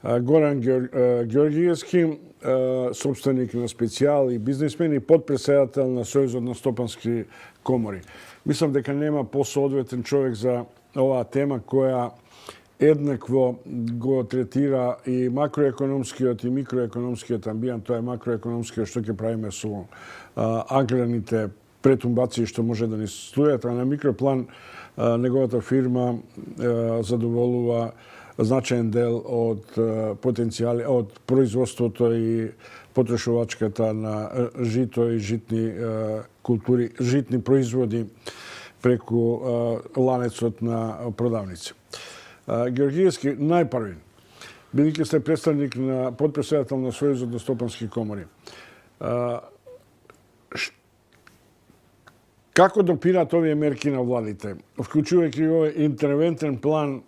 Горан Георгиевски, собственик на Специјал и бизнисмен и подпредседател на Сојузот на стопански комори. Мислам дека нема посоодветен човек за оваа тема која еднакво го третира и макроекономскиот и микроекономскиот амбиент. Тоа е макроекономскиот што ќе правиме со аграрните претумбации што може да ни стојат, а на микроплан неговата фирма задоволува значаен дел од потенцијали од производството и потрошувачката на жито и житни култури, житни производи преку ланецот на продавници. Георгиевски најпрви, бидејќи сте представник на подпредседател на Сојузот на стопански комори. Како допираат овие мерки на владите, вклучувајќи овој интервентен план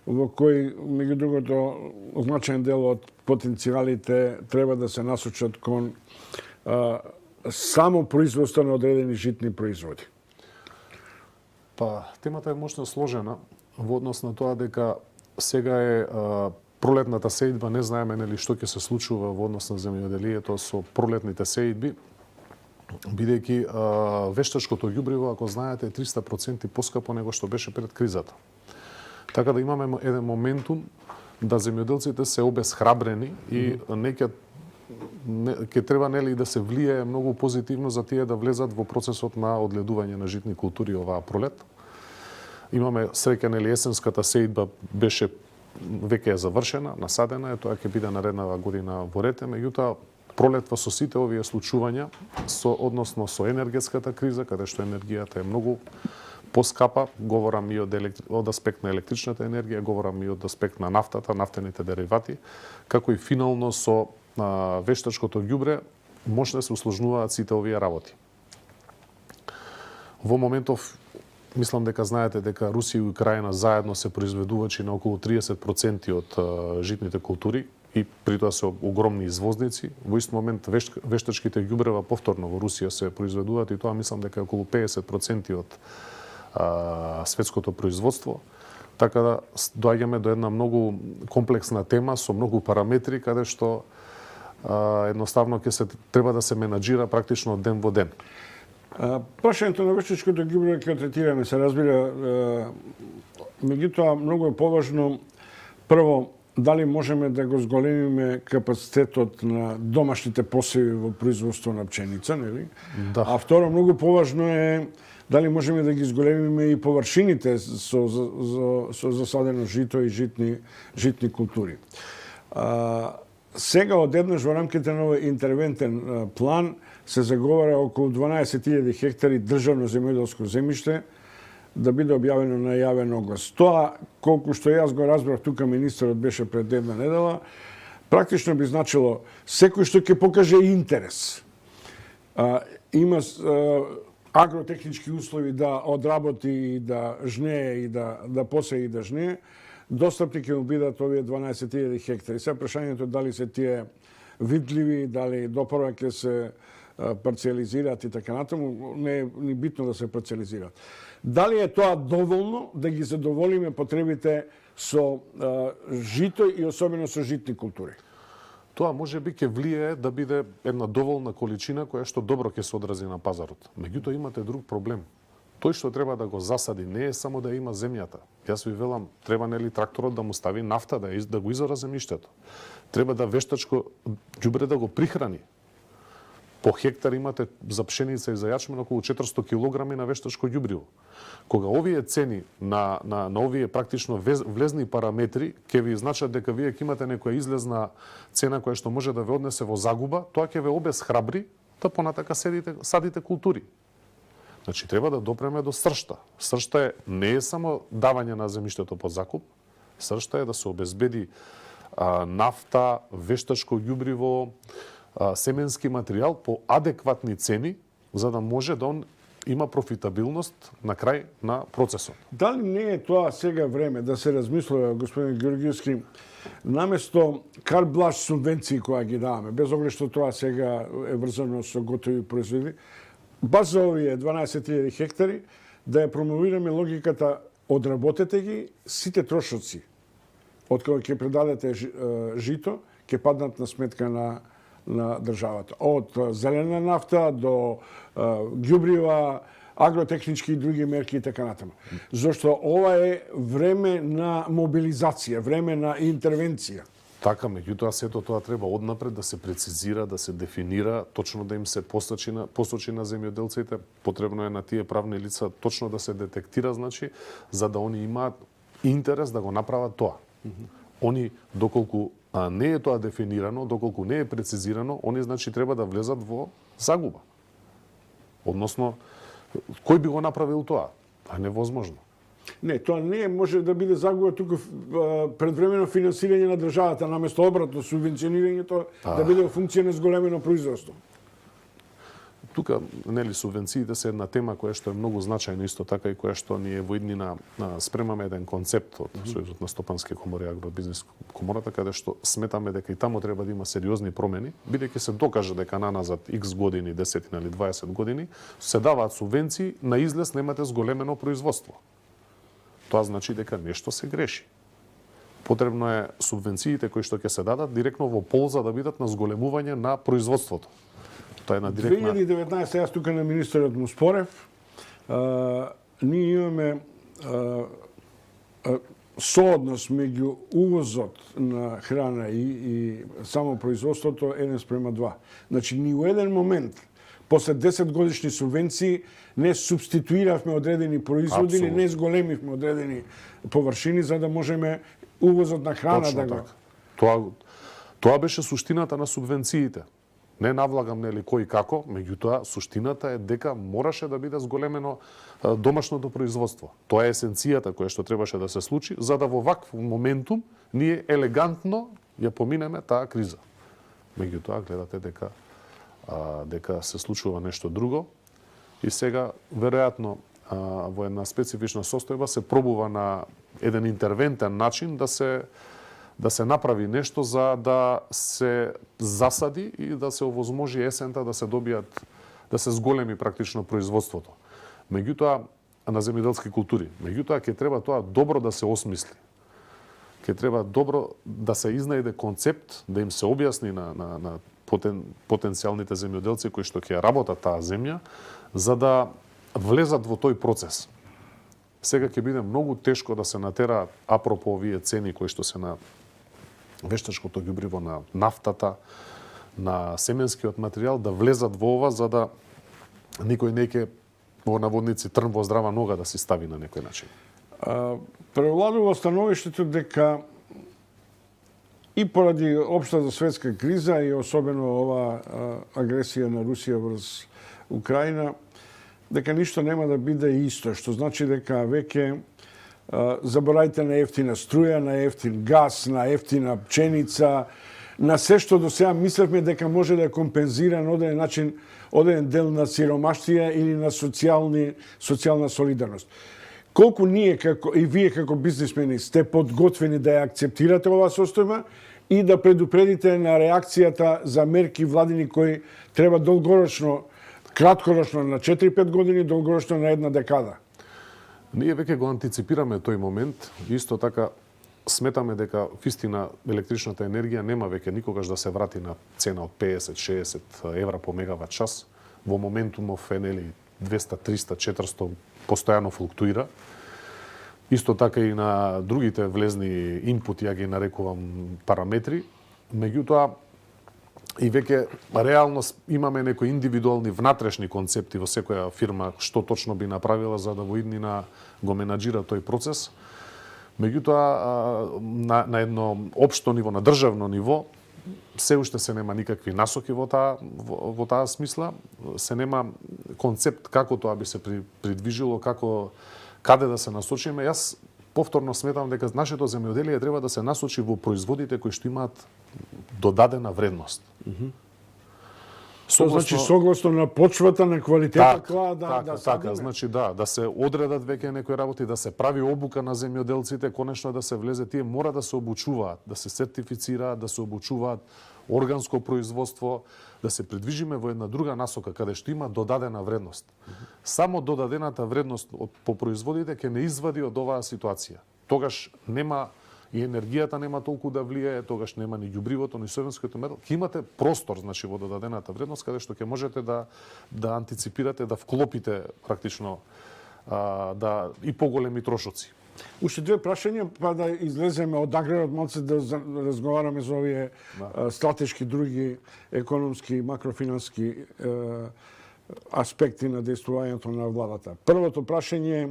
во кој, меѓу другото, значаен дел од потенцијалите треба да се насочат кон само производство на одредени житни производи? Па, темата е мощно сложена во однос на тоа дека сега е пролетната сеидба, не знаеме нели што ќе се случува во однос на земјоделието со пролетните сеидби, бидејќи вештачкото ѓубриво, ако знаете, е 300% поскапо него што беше пред кризата. Така да имаме еден моментум да земјоделците се обесхрабрени и ќе треба нели да се влијае многу позитивно за тие да влезат во процесот на одледување на житни култури оваа пролет. Имаме среќа нели есенската сеидба беше веќе е завршена, насадена е, тоа ќе биде нареднава година во рете, меѓутоа пролетва со сите овие случувања, односно со енергетската криза, каде што енергијата е многу поскапа, говорам и од аспект на електричната енергија, говорам и од аспект на нафтата, нафтените деривати, како и финално со вештачкото ѓубре, може да се усложнуваат сите овие работи. Во моментов, мислам дека знаете дека Русија и Украина заедно се произведувачи на околу 30% од житните култури и при тоа се огромни извозници. Во ист момент вештачките ѓубрева повторно во Русија се произведуваат и тоа мислам дека е околу 50% од светското производство. Така да доаѓаме до една многу комплексна тема со многу параметри каде што едноставно ќе се треба да се менаџира практично од ден во ден. Прашањето на вештачкото ѓубриво ќе третираме, се разбира, меѓутоа многу е поважно прво дали можеме да го зголемиме капацитетот на домашните посеви во производство на пченица, нели? Да. А второ, многу поважно е дали можеме да ги зголемиме и површините со засадено жито и житни култури. Сега одеднаш во рамките на овој интервентен план се заговара околу 12.000 хектари државно земјоделско земјиште да биде објавено на јавен оглас. Тоа, колку што јас го разбрав, тука министерот беше пред една недела, практично би значило секој што ќе покаже интерес, има агротехнички услови да одработи и да жнее и да посеи и да жнее, достапни ќе му бидат овие 12.000 хектари. Сега прашањето дали се тие видливи, дали допрва ќе се парциализираат и така натаму, не е ни битно да се парциализираат. Дали е тоа доволно да ги задоволиме потребите со жито и особено со житни култури? Тоа може би ќе влијае да биде една доволна количина која што добро ќе се одрази на пазарот. Меѓутоа имате друг проблем. Тој што треба да го засади не е само да има земјата. Јас ви велам, треба нели тракторот да му стави нафта, да го изора земјиштето. Треба да вештачко ѓубре да го прихрани. По хектар имате за пшеница и за јачмен околу 400 килограми на вештачко ѓубриво. Кога овие цени на овие практично влезни параметри ќе ви значат дека вие ќе имате некоја излезна цена која што може да ве однесе во загуба, тоа ќе ве обесхрабри да понатака садите култури. Значи, треба да допреме до сршта. Сршта не е само давање на земјиштето под закуп, сршта е да се обезбеди нафта, вештачко ѓубриво, семенски материјал по адекватни цени, за да може да он има профитабилност на крај на процесот. Дали не е тоа сега време да се размислува, господин Георгиевски, наместо карт-бланш субвенции која ги даваме, без оглед што тоа сега е врзано со готови производи, баш за овие 12.000 хектари, да ја промовираме логиката одработете ги сите трошоци од кога ќе предадете жито, ќе паднат на сметка на државата. Од зелена нафта до ѓубрива, агротехнички и други мерки и така натаму. Зошто ова е време на мобилизација, време на интервенција. Така, меѓутоа сето тоа треба однапред да се прецизира, да се дефинира, точно да им се посочи на земјоделците. Потребно е на тие правни лица точно да се детектира, значи, за да они имаат интерес да го направат тоа. Они, доколку не е тоа дефинирано, доколку не е прецизирано, они, значи, треба да влезат во загуба. Односно, кој би го направил тоа? А невозможно. Не, тоа не може да биде загуба туку предвремено финансирање на државата, наместо обратно субвенционирањето да биде во функција на зголемено производство. Тука, нели, субвенциите се една тема која што е многу значајна исто така и која што ние во иднина спремаме еден концепт од Сојузот на стопански комори, агробизнес комората, каде што сметаме дека и таму треба да има сериозни промени, бидејќи се докаже дека наназад X години, 10 или 20 години, се даваат субвенции, на излез немате зголемено производство. Тоа значи дека нешто се греши. Потребно е субвенциите кои што ќе се дадат директно во полза да бидат на зголемување на производството. Тоа е на директна... 2019, јас тука на министерот му спорев, ние имаме сооднос меѓу увозот на храна и само производството 1:2. Значи, ни у еден момент, после 10 годишни субвенции, не субституиравме одредени производи или не зголемивме одредени површини за да можеме увозот на храна Точно да го... така. Тоа беше суштината на субвенциите. Не навлагам нели кој и како, меѓутоа суштината е дека мораше да биде зголемено домашното производство. Тоа е есенцијата која што требаше да се случи, за да во вакв моментум ние елегантно ја поминеме таа криза. Меѓутоа гледате дека се случува нешто друго и сега веројатно во една специфична состојба се пробува на еден интервентен начин да се направи нешто за да се засади и да се овозможи есента да се добијат, да се зголеми практично производството. Меѓутоа, на земјоделски култури. Меѓутоа, ќе треба тоа добро да се осмисли. Ќе треба добро да се изнајде концепт, да им се објасни на потенцијалните земјоделци кои што ќе работат таа земја, за да влезат во тој процес. Сега ќе биде многу тешко да се натера апропо овие цени кои што се на вештачкото ѓубриво, на нафтата, на семенскиот материјал, да влезат во ова, за да никој не ќе во наводници трн во здрава нога да си стави на некој начин. Превладува становиштето дека и поради општата светска криза и особено ова агресија на Русија врз Украина, дека ништо нема да биде исто, што значи дека веќе заборајте на ефтина струја, на ефтин газ, на ефтина пченица, на се што до сега мислевме дека може да компензира на одреден начин одреден дел на сиромаштија или на социјална солидарност. Колку ние и вие како бизнисмени сте подготвени да ја акцептирате оваа состојба и да предупредите на реакцијата за мерки владини кои треба долгорочно, краткорочно на 4-5 години, долгорочно на една декада? Ние веќе го антиципираме тој момент, исто така сметаме дека вистина електричната енергија нема веќе никогаш да се врати на цена од 50-60 евра по мегават час. Во моментумов е нели 200, 300, 400 постојано флуктуира. Исто така и на другите влезни инпути, ја ги нарекувам параметри. Меѓутоа, и веќе реално имаме некои индивидуални внатрешни концепти во секоја фирма што точно би направила за да во иднина го менаџира тој процес. Меѓутоа, на едно општо ниво, на државно ниво, се уште се нема никакви насоки во таа смисла, се нема концепт како тоа би се придвижило, каде да се насочиме. Јас повторно сметам дека нашето земјоделие треба да се насочи во производите кои што имаат додадена вредност. Тоа значи согласно на почвата, на квалитетот тоа да така, значи да се одредат веќе некои работи, да се прави обука на земјоделците, конечно да се влезе, тие мора да се обучуваат, да се сертифицираат, да се обучуваат органско производство, да се придвижиме во една друга насока каде што има додадена вредност. Само додадената вредност по производите ќе не извади од оваа ситуација. Тогаш нема и енергијата нема толку да влијае, тогаш нема ни ѓубривото, ни соевенското метал, ќе имате простор, значи во додадената вредност каде што ќе можете да антиципирате, да вклопите практично да и поголеми трошоци. Уште две прашања, па да излеземе од аграрот малце да разговараме за овие стратешки други економски, макрофинански аспекти на действувањето на владата. Првото прашање е,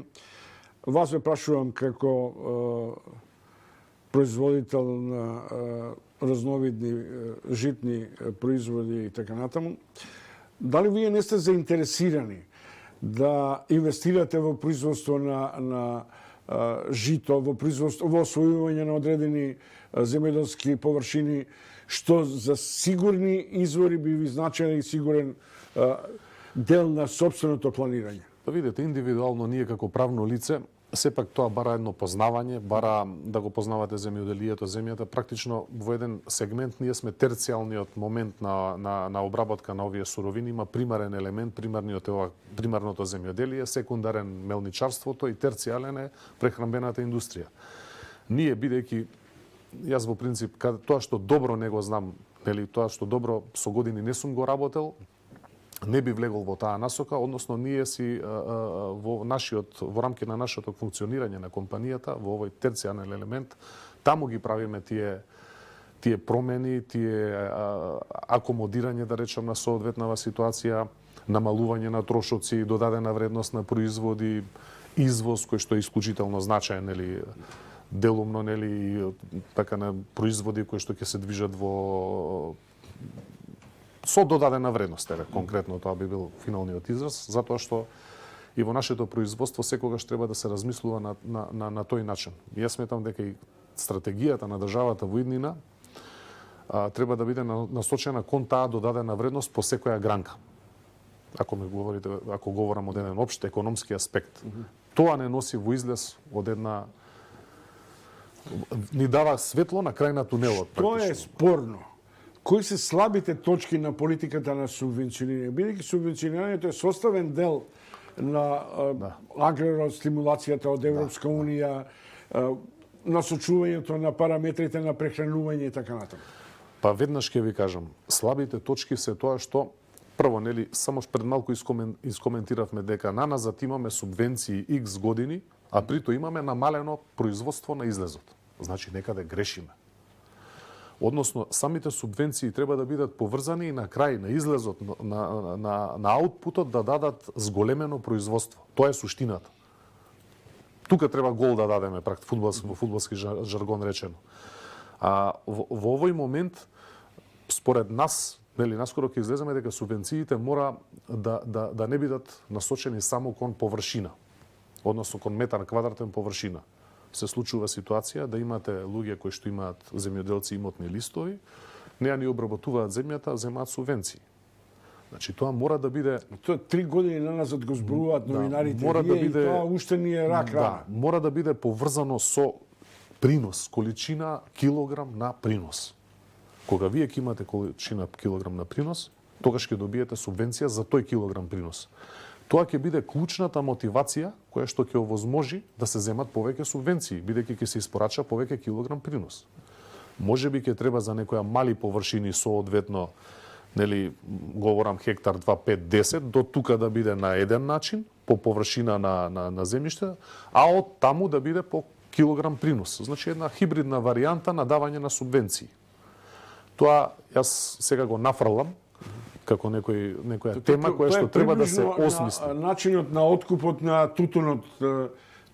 вас ве прашувам како производител на разновидни житни производи и така натаму, дали вие не сте заинтересирани да инвестирате во производство на жито, во освојување на одредени земјоделски површини, што за сигурни извори би ви значило сигурен дел на собственото планирање? Па видите, индивидуално ние како правно лице, сепак тоа бара едно познавање, бара да го познавате земјоделието, земјата. Практично во еден сегмент ние сме терцијалниот момент на обработка на овие суровини. Има примарен елемент, примарното земјоделие, секундарен мелничарството и терцијален е прехранбената индустрија. Ние бидејќи, јас во принцип, тоа што добро не го знам, нели, тоа што добро со години не сум го работел, не би влегол во таа насока, односно ние си во рамки на нашето функционирање на компанијата, во овој терцијален елемент, таму ги правиме тие промени, тие акомодирање, да речем, на соодветнава ситуација, намалување на трошоци, додадена вредност на производи, извоз кој што е исклучително значаен, нели, делумно, нели, така на производи кои што ќе се движат со додадена вредност, конкретно тоа би бил финалниот израз, затоа што и во нашето производство секогаш треба да се размислува на тој начин. Јас сметам дека и стратегијата на државата во иднина треба да биде насочена кон таа додадена вредност по секоја гранка. Ако говорам од еден општ економски аспект. Тоа не носи во излез од една ни дава светло на крај на тунелот. Тоа е спорно. Кои се слабите точки на политиката на субвенционирање? Бидејќи субвенционирањето е составен дел на аграрот, стимулацијата од Европска унија, насочувањето на параметрите на прехранување и така натаму. Па веднаш ќе ви кажам, слабите точки се тоа што прво, нели, само пред малку искоментиравме дека наназад имаме субвенции X години, а прито имаме намалено производство на излезот. Значи некаде грешиме. Односно, самите субвенции треба да бидат поврзани и на крај, на излезот, на аутпутот да дадат зголемено производство. Тоа е суштината. Тука треба гол да дадеме, во фудбалски жаргон речено. А во овој момент, според нас, нели, наскоро ќе излеземе дека субвенциите мора да не бидат насочени само кон површина, односно кон метар квадратен површина. Се случува ситуација да имате луѓе кои што имаат земјоделци имотни листови, не ја ни обработуваат земјата, земаат субвенции. Значи тоа мора да биде... Тоа 3 години наназад го зборуваат новинарите, мора да биде, и тоа уште ни е рак рана. Мора да биде поврзано со принос, количина килограм на принос. Кога вие ќе имате количина килограм на принос, тогаш ќе добиете субвенција за тој килограм принос. Тоа ќе биде клучната мотивација која што ќе овозможи да се земат повеќе субвенции, бидејќи ќе се испорача повеќе килограм принос. Можеби ќе треба за некоја мали површини соодветно, нели, говорам хектар 2, 5, 10, до тука да биде на еден начин, по површина на земјиште, а од таму да биде по килограм принос. Значи една хибридна варијанта на давање на субвенции. Тоа јас сега го нафрлам како некоја тема која што треба да се осмисли. Начинот на откупот на тутунот,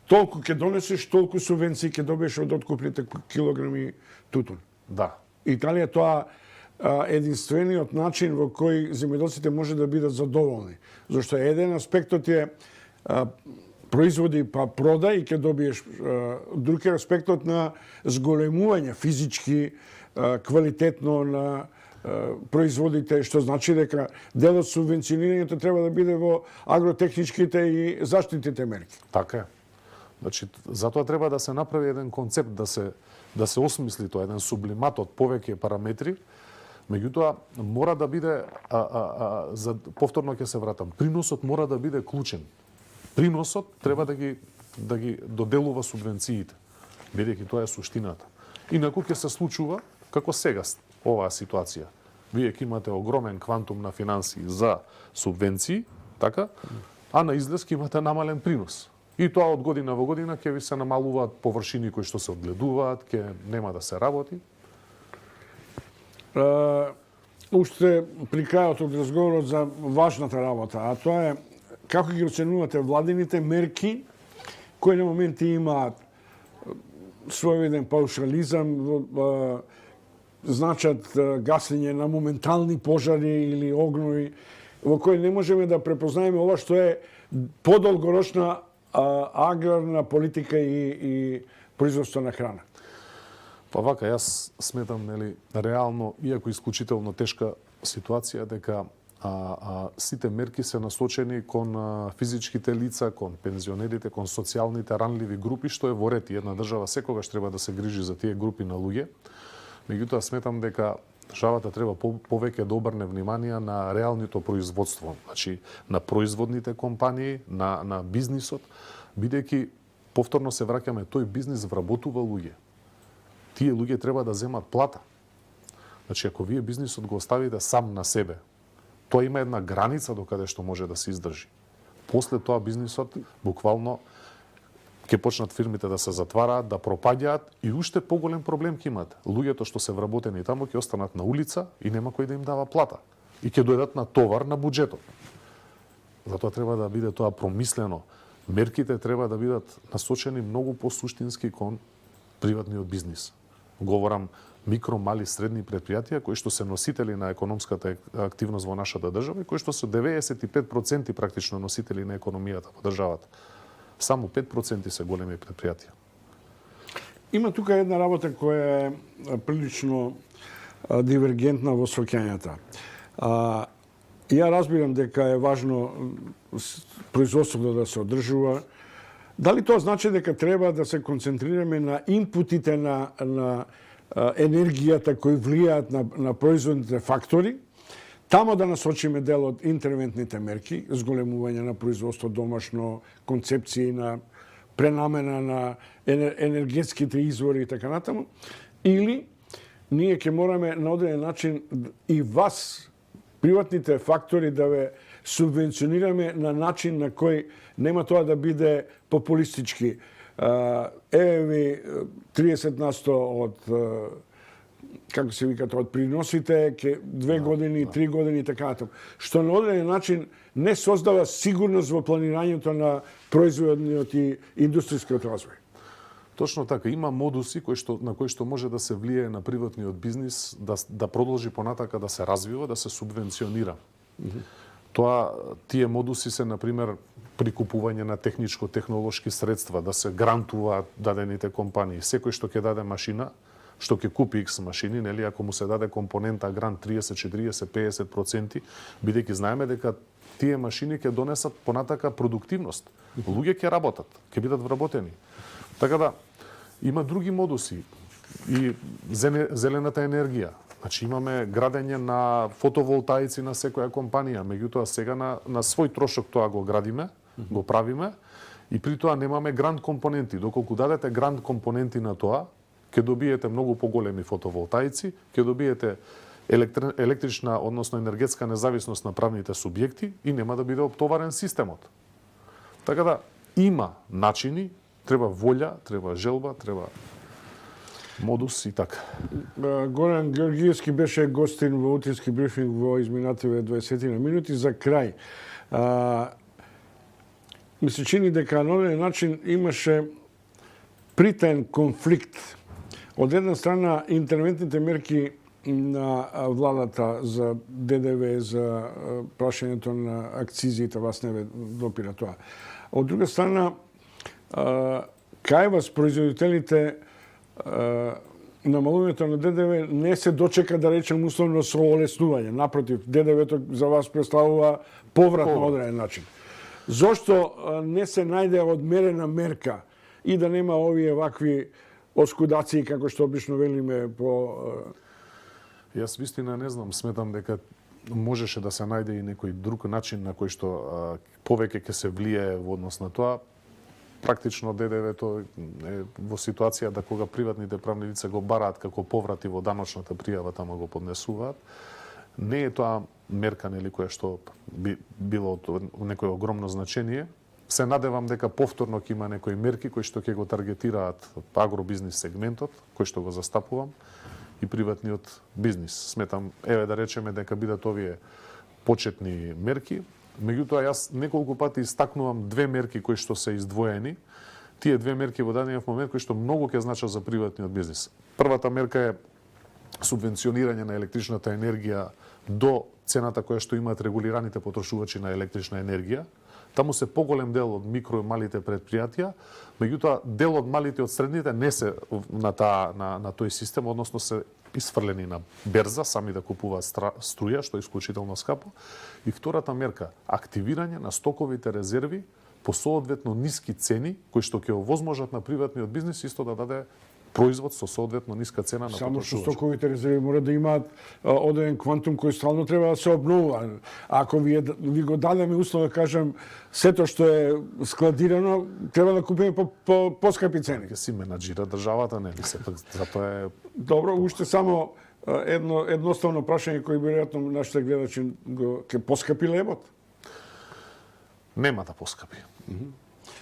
толку ќе донесеш, толку субвенции ќе добиеш од откупните килограми тутун. Да. Италија тоа единствениот начин во кој земјоделците може да бидат задоволни. Зашто еден аспектот е производи па продај и ќе добиеш, друг е аспектот на зголемување физички, квалитетно на производите, што значи дека делот субвенционирањето треба да биде во агротехничките и заштитните мерки. Така е. Значи, затоа треба да се направи еден концепт, да се осмисли тоа, еден сублимат од повеќе параметри. Меѓутоа, мора да биде, повторно ќе се вратам, приносот мора да биде клучен. Приносот треба да ги доделува субвенциите. бидејќи тоа е суштината. Инаку ќе се случува како сега оваа ситуација. Вие ќе имате огромен квантум на финансии за субвенции, така, а на излез ќе имате намален принос. И тоа од година во година ќе ви се намалуваат површини кои што се одгледуваат, ќе нема да се работи. Уште при крајот од разговорот за важната работа, а тоа е како ги оценувате владините мерки кои на моменти имаат своевиден паушализам, значат гасење на моментални пожари или огнови, во кои не можеме да препознаеме ова што е подолгорочна аграрна политика и производство на храна. Па вака, јас сметам, нели, реално, иако исклучително тешка ситуација, дека сите мерки се насочени кон физичките лица, кон пензионерите, кон социјалните ранливи групи, што е во ред. Една држава секогаш треба да се грижи за тие групи на луѓе. Меѓутоа, сметам дека државата треба повеќе да обрне внимание на реалното производство, значи на производните компании, на бизнисот, бидејќи повторно се враќаме, тој бизнис вработува луѓе. Тие луѓе треба да земат плата. Значи, ако вие бизнисот го оставите сам на себе, тоа има една граница до каде што може да се издржи. После тоа бизнисот буквално ќе почнат фирмите да се затвараат, да пропаѓаат и уште поголем проблем ќе имат. Луѓето што се вработени таму ќе останат на улица и нема кој да им дава плата. И ќе дојдат на товар на буџетот. Затоа треба да биде тоа промислено. Мерките треба да бидат насочени многу посуштински кон приватниот бизнис. Говорам микро, мали, средни предпријатија кои што се носители на економската активност во нашата држава и кои што се 95% практично носители на економијата во државата. Само 5% се големи предпријатија. Има тука една работа која е прилично дивергентна во сфаќањата. Ја разбирам дека е важно производството да се одржува. Дали тоа значи дека треба да се концентрираме на инпутите на енергијата кои влијаат на производните фактори, тамо да насочиме дел од интервентните мерки, зголемување на производство домашно, концепции на пренамена на енергетските извори и така натаму, или ние ќе мораме на одреден начин и вас, приватните фактори, да ве субвенционираме на начин на кој нема тоа да биде популистички. Еве ви 30% од како се викат, од приносите, 2 години, 3 години и така натаму. Што на одреден начин не создава сигурност во планирањето на производниот и индустријскиот развој. Точно така, има модуси на кои што може да се влијае на приватниот бизнис, да продолжи понатака да се развива, да се субвенционира. Тие модуси се, например, прикупување на техничко-технолошки средства, да се грантуваат дадените компании. Секој што ќе даде машина, што ќе купи X машини, нели, ако му се даде компонента грант 30, 40, 50%, бидејќи знаеме дека тие машини ќе донесат понатака продуктивност. Луѓе ќе работат, ќе бидат вработени. Така да, има други модуси и зелената енергија. Значи имаме градење на фотоволтаици на секоја компанија, меѓутоа сега на свој трошок тоа го градиме, го правиме и при тоа немаме грант компоненти. Доколку дадете грант компоненти на тоа, ќе добиете многу поголеми фотоволтаици, ќе добиете електрична, односно енергетска независност на правните субјекти и нема да биде оптоварен системот. Така да, има начини, треба волја, треба желба, треба модус и така. Горан Георгиевски беше гостин во утински брифинг во изминативе 20 минути. За крај, ми се чини дека на одреден начин имаше притаен конфликт. Од една страна, интервентните мерки на владата за ДДВ, за прашањето на акцизите, вас не ве допира тоа. Од друга страна, кај вас производителите намалувањето на ДДВ не се дочека, да речем, условно со олеснување. Напротив, ДДВ-то за вас представува поврат на одреден начин. Зошто не се најде одмерена мерка и да нема овие вакви оскудации, како што обично велиме по... Јас вистина не знам, сметам дека можеше да се најде и некој друг начин на кој што повеќе ќе се влијае во однос на тоа. практично ДДВ-то е во ситуација да кога приватните правни лица го бараат како поврати во даночната пријава, тама го поднесуваат. Не е тоа мерка нели која што би било од некое огромно значение. Се надевам дека повторно ќе има некои мерки кои што ќе го таргетираат агробизнис сегментот, кој што го застапувам, и приватниот бизнис. Сметам, еве да речеме дека бидат овие почетни мерки. Меѓутоа, јас неколку пати истакнувам две мерки кои што се издвоени. Тие две мерки во дадениот момент кои што многу ќе значат за приватниот бизнис. Првата мерка е субвенционирање на електричната енергија до цената која што имаат регулираните потрошувачи на електрична енергија. Таму се поголем дел од микро и малите предпријатија, меѓутоа дел од малите и од средните не се на тој систем, односно се исфрлени на берза, сами да купуваат струја, што е исклучително скапо. И втората мерка, активирање на стоковите резерви по соодветно ниски цени, кои што ќе овозможат на приватниот бизнис исто да даде производ со соодветно ниска цена на Само што потрошувачи. стоковите резерви мора да имаат одреден квантум кој стално треба да се обновува. Ако ви го дадеме услово да кажем сето што е складирано, треба да купиме по поскапи цени. Ќе си менаџира државата, нели сепак затоа е Добро, уште само едноставно прашање кој веројатно нашите гледачи ќе поскапи лебот. нема да поскапи.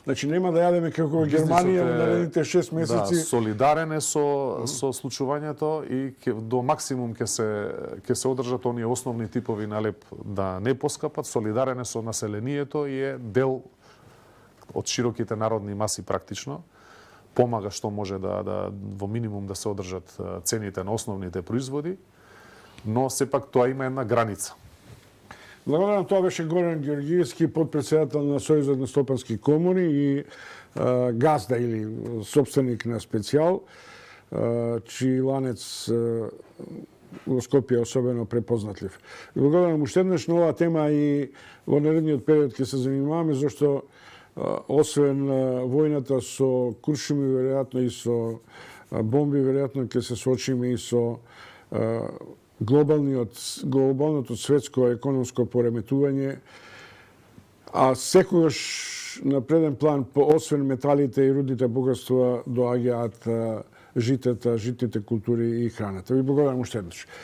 Значи нема да јадеме како во Германија во наредните 6 месеци. Да, солидарен е со случувањето и до максимум ќе се одржат оние основни типови на леб да не поскапат. Солидарен е со населението и е дел од широките народни маси практично. Помага што може да во минимум да се одржат цените на основните производи, но сепак тоа има една граница. Благодарам, тоа беше Горан Георгиевски, подпредседател на Сојузот на стопански комори и газда или собственик на специјал, чиј ланец во Скопје е особено препознатлив. Благодарам уште еднаш на оваа тема и во наредниот период ќе се занимаваме, зашто освен војната со куршуми, веројатно и со бомби, веројатно ќе се соочиме и со глобалното светско економско пореметување, а секогаш на преден план, освен металите и рудните богатства, доаѓаат житата, житните култури и храната. Ви благодарам уште еднаш.